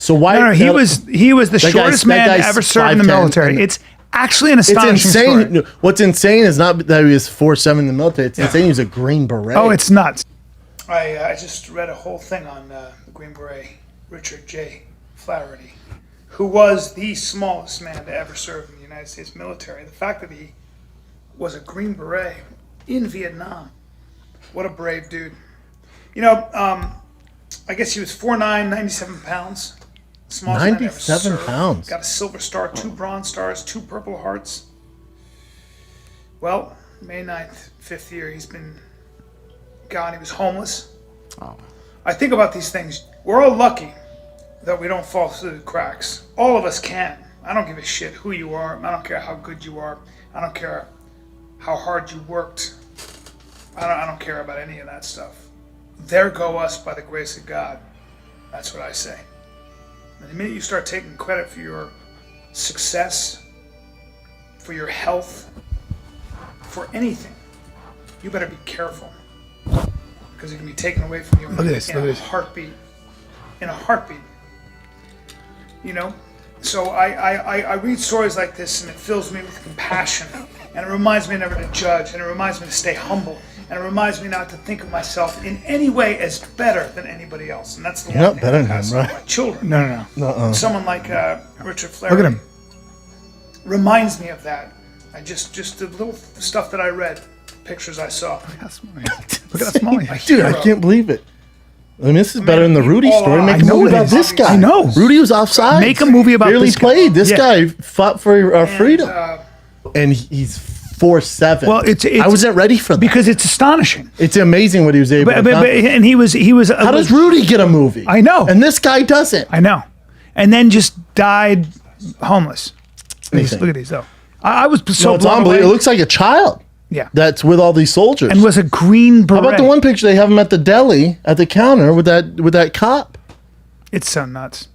So why? No, he was the shortest man to ever serve in the military. It's actually an astonishing story. What's insane is not that he was 4'7" in the military. It's insane he was a Green Beret. Oh, it's nuts. I just read a whole thing on the Green Beret, Richard J. Flaherty, who was the smallest man to ever serve in the United States military. The fact that he was a Green Beret in Vietnam, what a brave dude. You know, I guess he was 4'9", 97 pounds. Smallest 97 pounds. Got a Silver Star, 2 Bronze Stars, 2 Purple Hearts. Well, May 9th, 5th year, he's been gone. He was homeless. Oh. I think about these things. We're all lucky that we don't fall through the cracks. All of us can. I don't give a shit who you are. I don't care how good you are. I don't care how hard you worked. I don't care about any of that stuff. There go us by the grace of God. That's what I say. And the minute you start taking credit for your success, for your health, for anything, you better be careful. Because it can be taken away from you in a heartbeat. In a heartbeat. You know? So I read stories like this and it fills me with compassion. And it reminds me never to judge. And it reminds me to stay humble. And it reminds me not to think of myself in any way as better than anybody else. And that's the You're one not thing better that than has him, right? my children. No. Someone like Richard Flaherty. Look at him. Reminds me of that. I just the little stuff that I read, pictures I saw. Look at that small. Dude, I can't believe it. I mean, this is better than the Rudy story. Make a know movie it about is. this guy. I know. Rudy was offside. Make a movie about Barely this guy. played. This Yeah. guy fought for our freedom. And he's 4'7". Well, it's I wasn't ready for that. because it's astonishing. It's amazing what he was able to But accomplish. and he was. How does Rudy get a movie? I know. And this guy doesn't. I know, and then just died homeless. Look at these though. I was so No, it's blown away. unbelievable. It looks like a child. Yeah. That's with all these soldiers. And was a Green Beret. How about the one picture they have him at the deli at the counter with that cop? It's so nuts.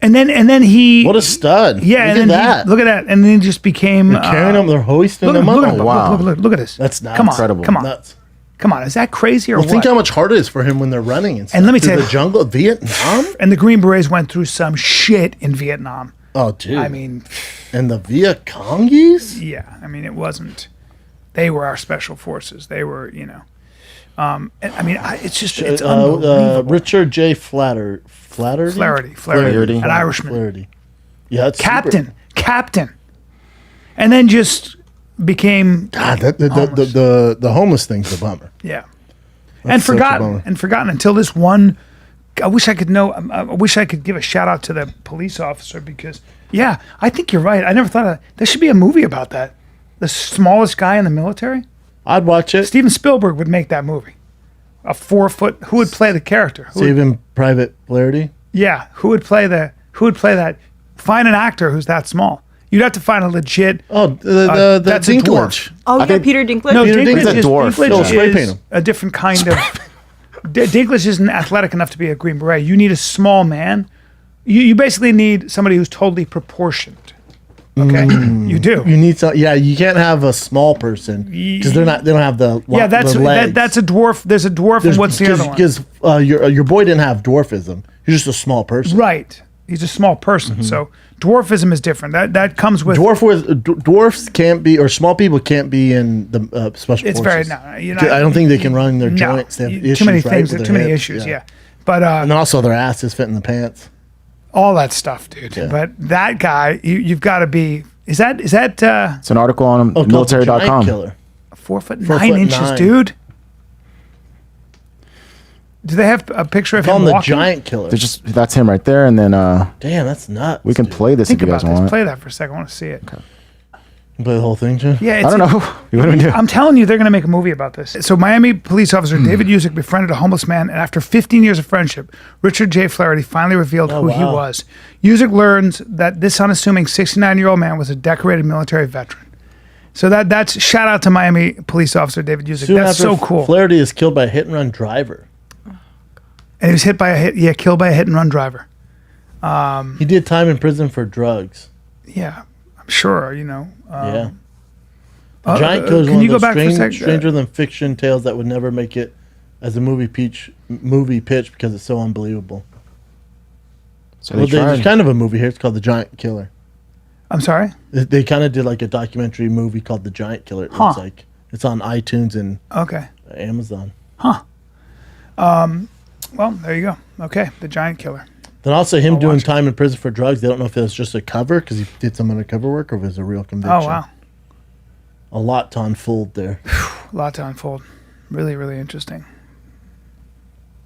And then he. What a stud! Yeah, look and at then that. Look at that, and then he just became. They're carrying him. They're hoisting him up. Look at this. That's nuts. Come on, Incredible. Come on, Nuts. Come on. Is that crazy or Well, what? think how much harder it is for him when they're running and stuff. And let me through tell you, the jungle of Vietnam. And the Green Berets went through some shit in Vietnam. Oh, dude. I mean, and the Viet Congese? Yeah, I mean, it wasn't. They were our special forces. They were, you know. I mean, it's just it's unbelievable. Richard J. Flaherty, an Irishman. Flaherty. Yeah, that's Captain, and then just became God. The homeless thing's a bummer. Yeah, That's and forgotten until this one. I wish I could know. I wish I could give a shout out to the police officer because, yeah, I think you're right. I never thought of. There should be a movie about that. The smallest guy in the military. I'd watch it. Steven Spielberg would make that movie. A 4 foot. Who would play the character? Saving Private Flaherty. Yeah, who would play that? Find an actor who's that small. You'd have to find a legit. Oh, that's Dinklage. a dwarf. Oh, yeah, Peter Dinklage. No, Peter Dinklage Dinklage. is, Dwarf. Dinklage is a different kind of. Dinklage isn't athletic enough to be a Green Beret. You need a small man. You basically need somebody who's totally proportioned. Okay, you do. You need some. Yeah, you can't have a small person because they don't have the. Yeah, that's the legs. that's a dwarf. There's a dwarf, and what's the other one? Because your boy didn't have dwarfism. He's just a small person. Right. He's a small person, so dwarfism is different. That comes with dwarfs can't be, or small people can't be in the special it's forces. I don't think they can run their joints. They have issues, too many right, things. with Too their many hips. issues. Yeah. But and also their asses fit in the pants. All that stuff, dude. Yeah. But that guy, you've got to be. Is that? It's an article on military.com. 4'9" dude. Do they have a picture of him walking? walking? The giant killer. That's him right there, and then damn, that's nuts. We can play this if you guys want. Play that for a second. I want to see it. Okay. You play the whole thing, Jim? Yeah, I don't know. What do we do? I'm telling you, they're going to make a movie about this. So, Miami police officer David Usyk befriended a homeless man, and after 15 years of friendship, Richard J. Flaherty finally revealed who he was. Usyk learns that this unassuming 69-year-old man was a decorated military veteran. So that's shout out to Miami police officer David Usyk. That's so cool. Flaherty is killed by a hit-and-run driver. And he was killed by a hit-and-run driver. He did time in prison for drugs. Yeah, I'm sure, you know. Yeah. The Giant Killer is one of those stranger than fiction tales that would never make it as a movie pitch because it's so unbelievable. So Well, they there's tried. kind of a movie here. It's called The Giant Killer. I'm sorry? They kind of did like a documentary movie called The Giant Killer. It looks like it's on iTunes and Okay. Amazon. Well, there you go. Okay, The Giant Killer. Then also him doing watch it. time in prison for drugs. They don't know if it was just a cover because he did some undercover work or if it was a real conviction. Oh, wow. A lot to unfold there. A lot to unfold. Really, really interesting.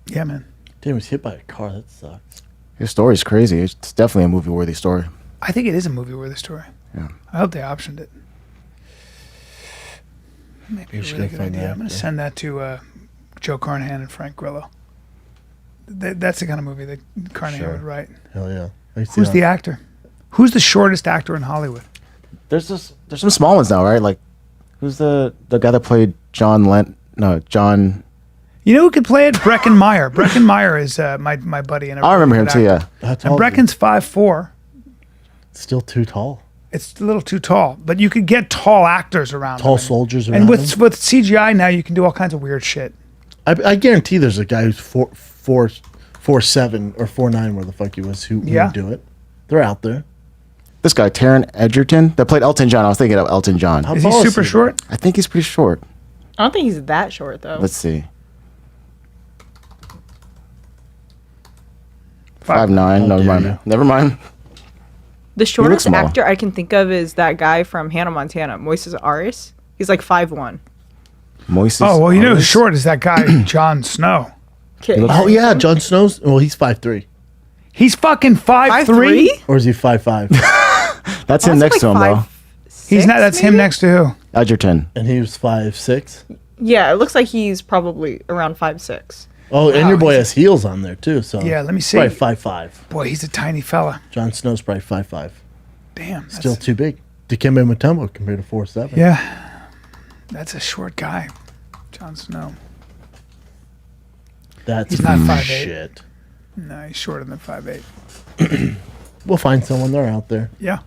Yeah, man. Damn, he was hit by a car. That sucks. His story's crazy. It's definitely a movie-worthy story. I think it is a movie-worthy story. Yeah. I hope they optioned it. Maybe a should really go good find idea. that, I'm going to yeah. send that to Joe Carnahan and Frank Grillo. That's the kind of movie that Carnahan Sure. would write. Hell yeah. I see Who's that. the actor? Who's the shortest actor in Hollywood? There's some small ones now, right? Like, who's the guy that played John? You know who could play it? Breckin Meyer. Breckin Meyer is my buddy. And a I remember really him good too. actor. Yeah. How tall And is he? Breckin's 5'4". Still too tall. It's a little too tall, but you could get tall actors around. Tall him. soldiers around And him. with CGI now, you can do all kinds of weird shit. I guarantee there's a guy who's 4'7" or 4'9", where the fuck he was, who Yeah. would do it. They're out there. This guy, Taron Egerton, that played Elton John. I was thinking of Elton John. How Is he tall super short? I think he's pretty short. I don't think he's that short though. Let's see. 5'9". How Never dare mind. you. Never mind. The shortest small. actor I can think of is that guy from Hannah Montana, Moises Arias. He's like 5'1". Moises. Oh, well, you know who's Arias. short is that guy, Jon Snow. Okay. looks- Oh yeah, Jon Snow's. Well, he's 5'3", He's fucking 5'3". 5'3"? or is he 5'5"? That's him next to him, though. He's not. That's him next to who? Edgerton. And he was 5'6". Yeah, it looks like he's probably around 5'6". Oh, and Wow, your boy he's- has heels on there too. So Yeah, let me see. Probably 5'5". Boy, he's a tiny fella. Jon Snow's probably 5'5". Damn. That's, Still too big. Dikembe Mutombo compared to 4'7". Yeah. That's a short guy. Jon Snow. That's He's not 5'8". shit. No, he's shorter than 5'8". We'll find someone. They're out there. Yeah.